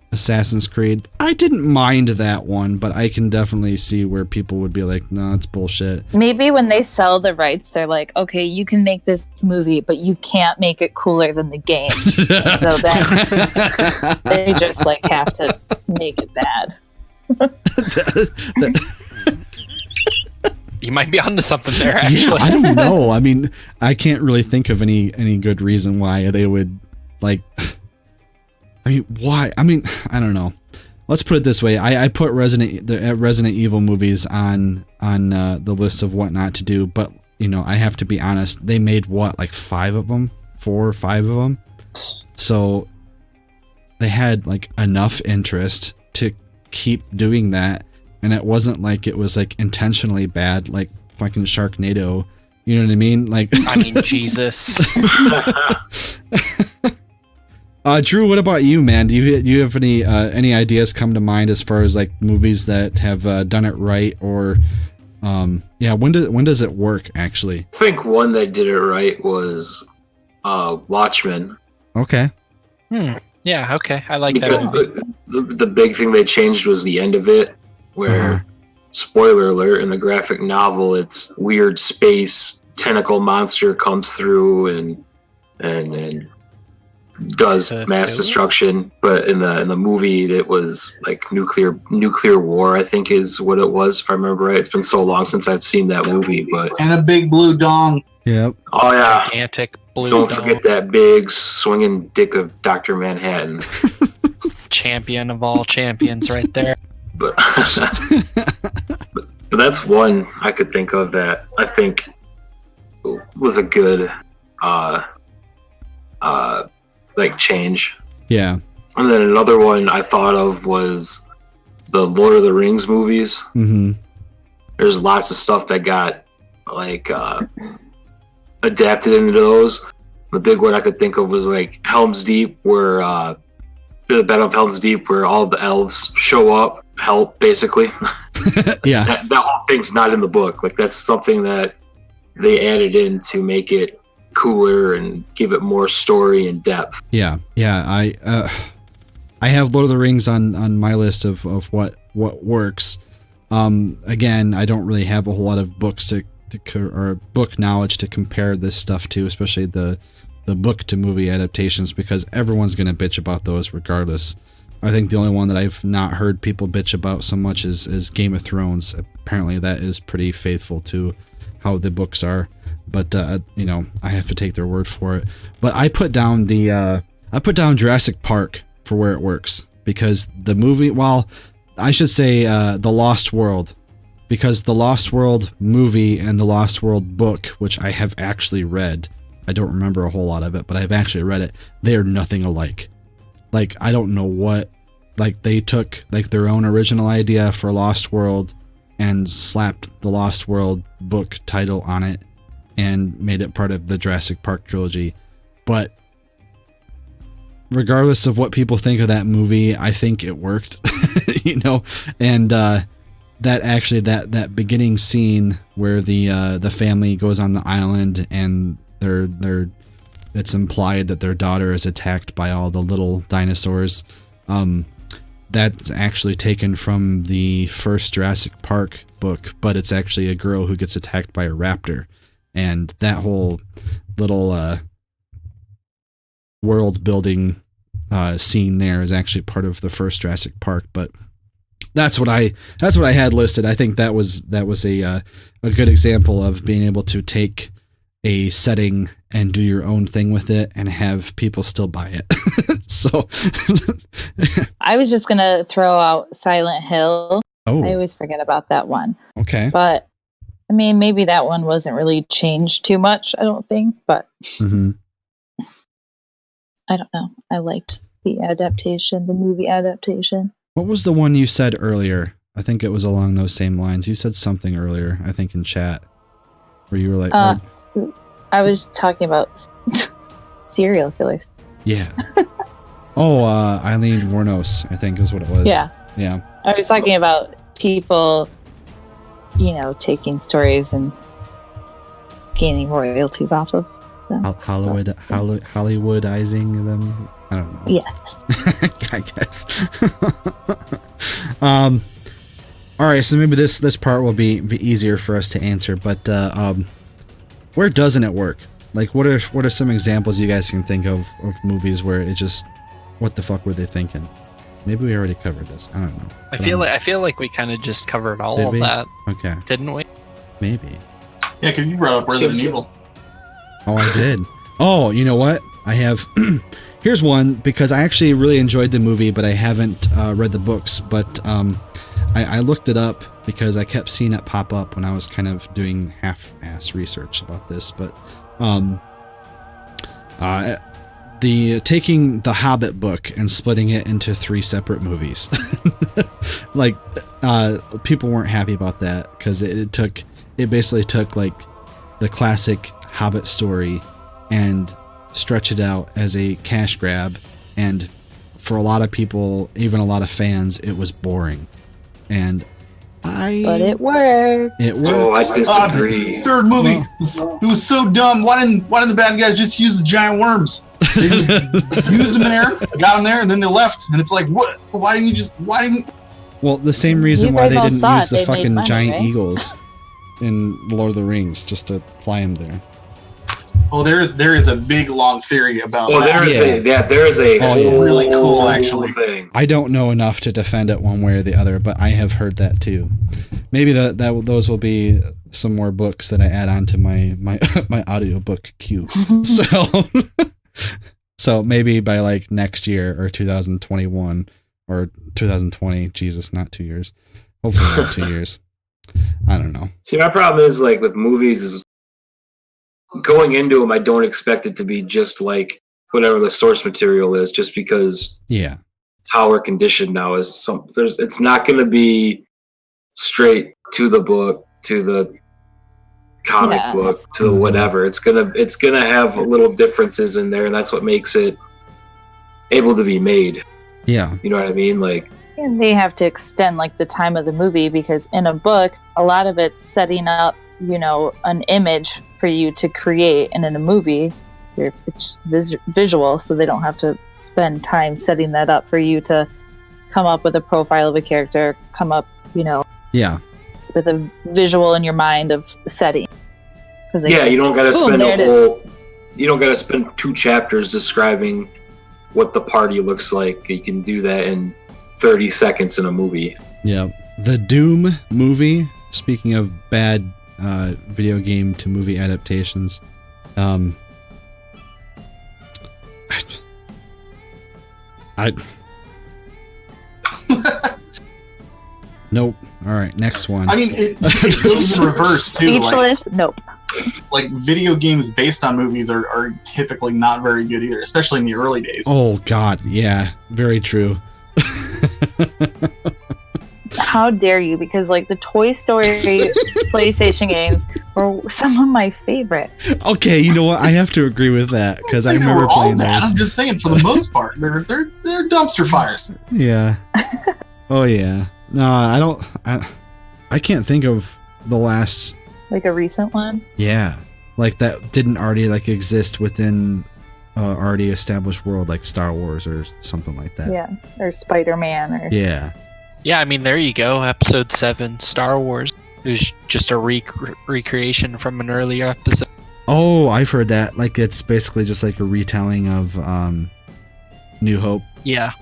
I didn't mind that one, but I can definitely see where people would be like, no, it's bullshit. Maybe when they sell the rights, they're like, okay, you can make this movie, but you can't make it cooler than the game. So then they just have to make it bad. You might be onto something there, actually. Yeah, I don't know. I mean, I can't really think of any good reason why they would I mean, why? I mean, I don't know. Let's put it this way. I put Resident Evil movies on the list of what not to do, but I have to be honest. They made 4 or 5 of them. So they had enough interest to keep doing that, and it wasn't like it was intentionally bad, like fucking Sharknado. You know what I mean? I mean, Jesus. Drew, what about you, man? Do you have any ideas come to mind as far as movies that have done it right, or when does it work actually? I think one that did it right was Watchmen. Okay. Yeah. Okay. I like that. The big thing they changed was the end of it, where spoiler alert, in the graphic novel, it's weird space tentacle monster comes through and does mass destruction, but in the movie it was nuclear war, I think is what it was, if I remember right. It's been so long since I've seen that movie, but and a big blue dong. Yep. Oh yeah, gigantic blue. Don't dong. forget that big swinging dick of Dr. Manhattan. Champion of all champions, right there. But that's one I could think of that I think was a good change. Yeah. And then another one I thought of was the Lord of the Rings movies. Mm-hmm. There's lots of stuff that got adapted into those. The big one I could think of was Helm's Deep, where the Battle of Helm's Deep, where all the elves show up, help basically. Yeah. that whole thing's not in the book. That's something that they added in to make it cooler and give it more story and depth. Yeah. I have Lord of the Rings on my list of what works. Again, I don't really have a whole lot of books or book knowledge to compare this stuff to, especially the book to movie adaptations, because everyone's going to bitch about those regardless. I think the only one that I've not heard people bitch about so much is Game of Thrones. Apparently that is pretty faithful to how the books are. But I have to take their word for it. But I put down Jurassic Park for where it works, because the movie, I should say The Lost World, because the Lost World movie and the Lost World book, which I have actually read, I don't remember a whole lot of it, but I've actually read it. They are nothing alike. I don't know what, they took their own original idea for Lost World and slapped the Lost World book title on it and made it part of the Jurassic Park trilogy. But regardless of what people think of that movie, I think it worked. And that beginning scene where the family goes on the island and it's implied that their daughter is attacked by all the little dinosaurs. That's actually taken from the first Jurassic Park book, but it's actually a girl who gets attacked by a raptor. And that whole little world building scene there is actually part of the first Jurassic Park. But That's what I had listed. I think that was a good example of being able to take a setting and do your own thing with it and have people still buy it. So I was just gonna throw out Silent Hill. Oh. I always forget about that one. Okay. But I mean, maybe that one wasn't really changed too much, I don't think, but I don't know. I liked the movie adaptation. What was the one you said earlier? I think it was along those same lines. You said something earlier, I think in chat, where you were like, I was talking about serial killers. Yeah. Eileen Wuornos, I think is what it was. Yeah. Yeah. I was talking about people, taking stories and gaining royalties off of them. Hollywoodizing them. I don't know. Yes. I guess. All right, so maybe this part will be easier for us to answer, but where doesn't it work? Like, what are some examples you guys can think of movies where it just, what the fuck were they thinking? Maybe we already covered this. I don't know. I feel like we kind of just covered all of that. Okay. Didn't we? Maybe. Yeah, because you brought up Resident Evil. Oh, I did. Oh, you know what? I have. Here's one, because I actually really enjoyed the movie, but I haven't read the books. But I looked it up because I kept seeing it pop up when I was kind of doing half-ass research about this. But taking the Hobbit book and splitting it into 3 separate movies. Like, people weren't happy about that because it basically took like the classic Hobbit story and stretch it out as a cash grab, and for a lot of people, even a lot of fans, it was boring. And but it worked. It worked. Oh, I disagree. Third movie, it was so dumb. Why didn't the bad guys just use the giant worms? They just used them there, got them there, and then they left. And it's like, what? Why didn't? Well, the same reason why they didn't use the fucking giant right? eagles in Lord of the Rings, just to fly them there. Well, there is a big long theory about. Well, there is a really cool actually thing. I don't know enough to defend it one way or the other, but I have heard that too. Maybe those will be some more books that I add on to my audiobook queue. So maybe by like next year or 2021 or 2020. Jesus, not 2 years. Hopefully not 2 years. I don't know. See, my problem is like with movies is going into them, I don't expect it to be just like whatever the source material is, just because it's how we're conditioned now. It's not going to be straight to the book, to the comic book, to the whatever. It's gonna have little differences in there, and that's what makes it able to be made. Yeah, you know what I mean, like. And they have to extend like the time of the movie, because in a book, a lot of it's setting up, an image for you to create, and in a movie, it's visual, so they don't have to spend time setting that up for you to come up with a profile of a character, come up, with a visual in your mind of setting. You don't got to spend you don't got to spend 2 chapters describing what the party looks like. You can do that in 30 seconds in a movie. Yeah. The Doom movie, speaking of bad video game to movie adaptations, nope. All right, next one. I mean, it goes in reverse too. Speechless. Nope. Like video games based on movies are typically not very good either, especially in the early days. Oh God, yeah, very true. How dare you? Because like the Toy Story PlayStation games were some of my favorite. Okay, you know what? I have to agree with that, because I remember playing those. I'm just saying, for the most part, they're dumpster fires. Yeah. Oh yeah. No, I can't think of the last. Like a recent one. Yeah, like that didn't already like exist within already established world, like Star Wars or something like that. Yeah, or Spider-Man, or yeah. Yeah, I mean, there you go. Episode 7, Star Wars. It was just a recreation from an earlier episode. Oh, I've heard that. Like, it's basically just like a retelling of New Hope. Yeah.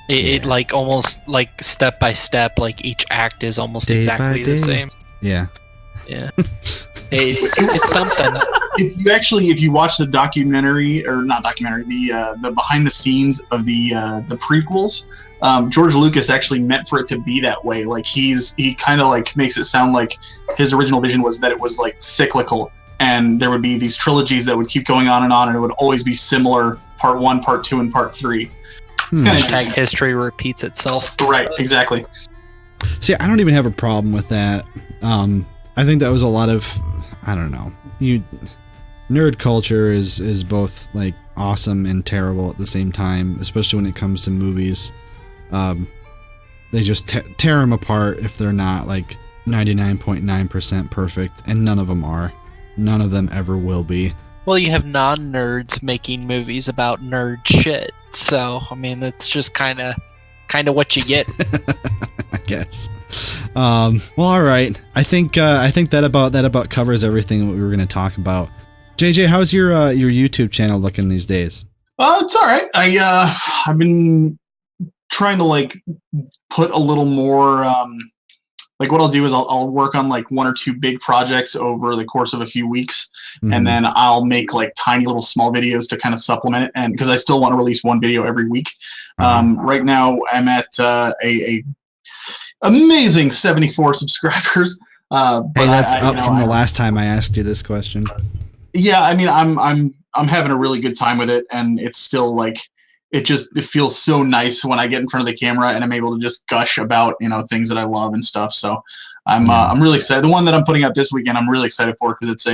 It like almost like step by step, like each act is almost exactly the same. Yeah. Yeah. It's something. If you watch the documentary, or not documentary, the behind the scenes of the prequels, George Lucas actually meant for it to be that way. Like he kind of like makes it sound like his original vision was that it was like cyclical, and there would be these trilogies that would keep going on, and it would always be similar, part 1, part 2, and part 3. It's kind of history repeats itself. Right, exactly. See, I don't even have a problem with that. I think that was a lot of, I don't know. Nerd culture is both like awesome and terrible at the same time, especially when it comes to movies. They just tear them apart if they're not like 99.9% perfect, and none of them are. None of them ever will be. Well, you have non-nerds making movies about nerd shit, so I mean, it's just kind of what you get. I guess. Well, all right. I think that about covers everything that we were going to talk about. JJ, how's your YouTube channel looking these days? It's all right. I've been trying to like put a little more. Like what I'll do is I'll work on like 1 or 2 big projects over the course of a few weeks, and then I'll make like tiny little small videos to kind of supplement it, and because I still want to release 1 video every week. Right now I'm at a amazing 74 subscribers. Hey, that's up from the last time I asked you this question. Yeah, I mean I'm having a really good time with it, and it's still like it feels so nice when I get in front of the camera and I'm able to just gush about, things that I love and stuff. So I'm really excited. The one that I'm putting out this weekend, I'm really excited for, because it's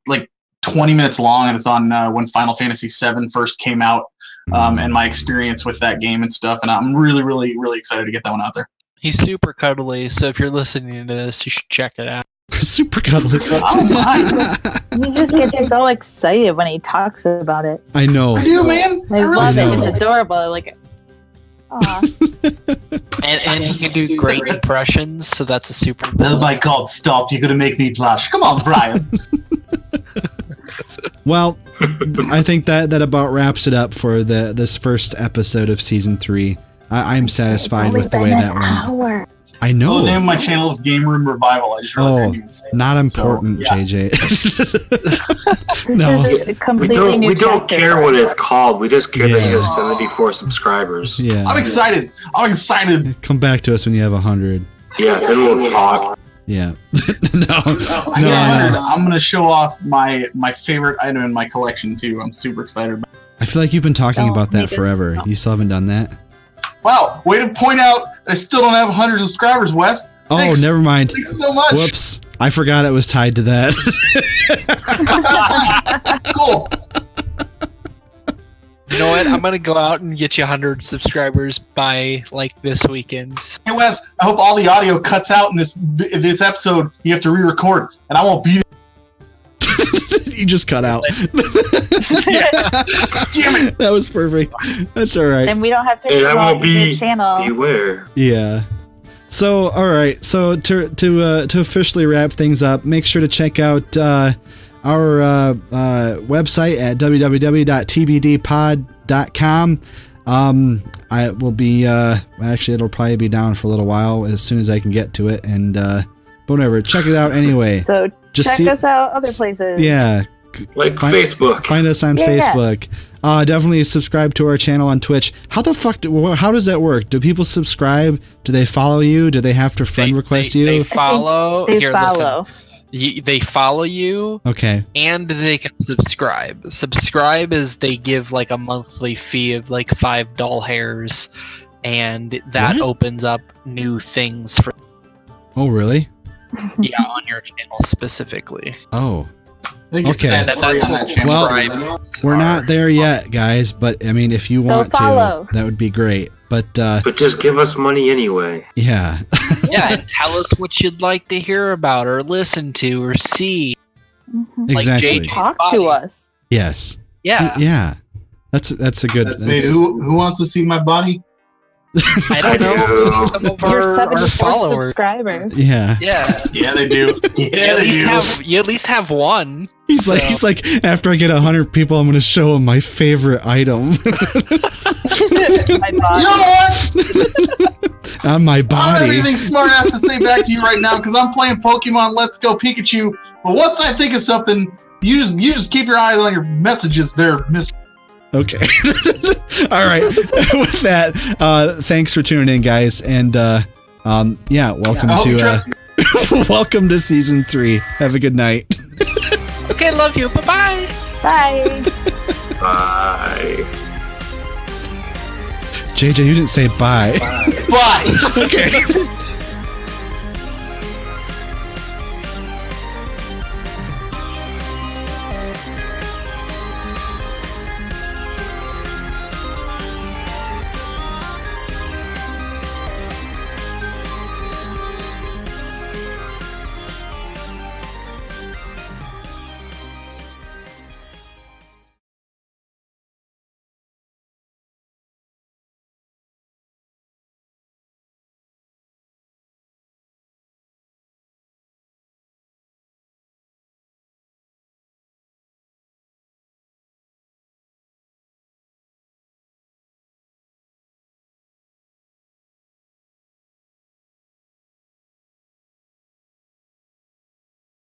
like 20 minutes long, and it's on when Final Fantasy VII first came out, and my experience with that game and stuff. And I'm really, really, really excited to get that one out there. He's super cuddly, so if you're listening to this, you should check it out. Super cuddly. You just get so excited when he talks about it. I know. I do, man. I love it. It's adorable. Like, aw. And he can do great impressions, so that's a super. Oh my God! Stop! You're gonna make me blush. Come on, Brian. Well, I think that about wraps it up for this first episode of season 3. I'm satisfied with the way that went. I know. The name of my channel is Game Room Revival. I just realized I didn't even say that. Not important, JJ. This is a completely new we don't chapter. care what it's called. We just care that you have 74 subscribers. Yeah. I'm excited. Come back to us when you have 100. Yeah, then we'll talk. Yeah. I get 100. I'm gonna show off my favorite item in my collection too. I'm super excited about it. I feel like you've been talking about that forever. You still haven't done that? Wow, way to point out I still don't have 100 subscribers, Wes. Oh, Thanks. never mind. Thanks so much. Whoops. I forgot it was tied to that. Cool. You know what? I'm going to go out and get you 100 subscribers by, like, this weekend. Hey, Wes, I hope all the audio cuts out in this episode. You have to re-record, and I won't be there. You just cut out. Damn it. That was perfect. That's all right. And we don't have to Hey, that go won't on the be. channel. Beware. Yeah. So, all right. So to officially wrap things up, make sure to check out our website at www.tbdpod.com. I will be actually it'll probably be down for a little while as soon as I can get to it, and but whatever. Check it out anyway. So Just check us out other places. Yeah. Facebook. Find us on Facebook. Definitely subscribe to our channel on Twitch. How the fuck? How does that work? Do people subscribe? Do they follow you? Do they have to friend request you? They follow. They Here, follow. listen. They follow you. Okay. And they can subscribe. Subscribe is they give like a monthly fee of like $5 hairs, and that opens up new things for. Oh, really? Yeah, on your channel specifically. Oh. Okay. That's what subscribe is. We're not there yet, guys, but I mean, if you want to, that would be great. But just give us money anyway. Yeah. Yeah, and tell us what you'd like to hear about or listen to or see. Exactly. Like Talk to us. Yes. Yeah. Yeah. That's a good. Wait, who wants to see my body? I don't know. Some of Your our 74 followers. subscribers. Yeah. Yeah, they do. Yeah, they do. You at least have one. He's like, after I get 100 people, I'm going to show them my favorite item. You know what? On my I don't body. have anything smart ass to say back to you right now because I'm playing Pokemon Let's Go Pikachu. But once I think of something, you just keep your eyes on your messages there, Mr. Okay. All right. With that, thanks for tuning in, guys, and welcome welcome to season 3. Have a good night. Okay, love you. Bye-bye. Bye. Bye. JJ, you didn't say bye. Bye. Okay.